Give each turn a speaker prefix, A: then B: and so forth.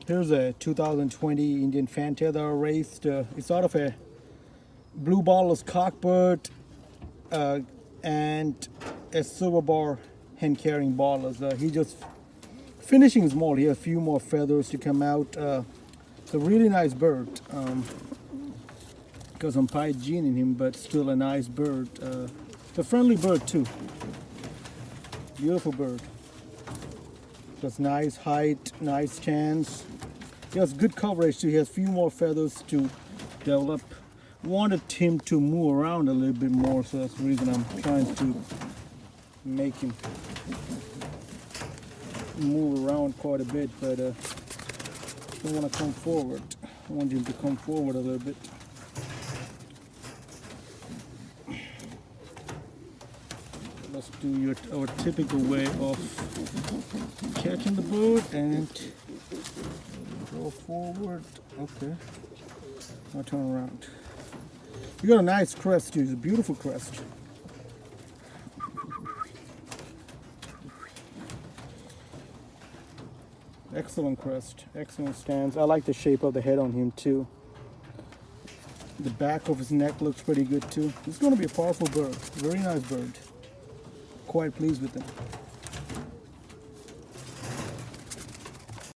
A: Here's a 2020 Indian Fantail that I raised. It's out of a blue bottleless cockbird and a silver bar hen carrying bottlers. He just finishing his mold. He has a few more feathers to come out. It's a really nice bird. Got some pied gene in him, but still a nice bird. It's a friendly bird too. Beautiful bird. Has nice height, nice chance. He has good coverage too. He has a few more feathers to develop. Wanted him to move around a little bit more, so that's the reason I'm trying to make him move around quite a bit, but I don't want to come forward. I want him to come forward a little bit. Let's do our typical way of catching the bird and go forward. Okay, now turn around. You got a nice crest too. It's a beautiful crest. Excellent crest, excellent stance. I like the shape of the head on him too. The back of his neck looks pretty good too. He's going to be a powerful bird. Very nice bird. Quite pleased with him.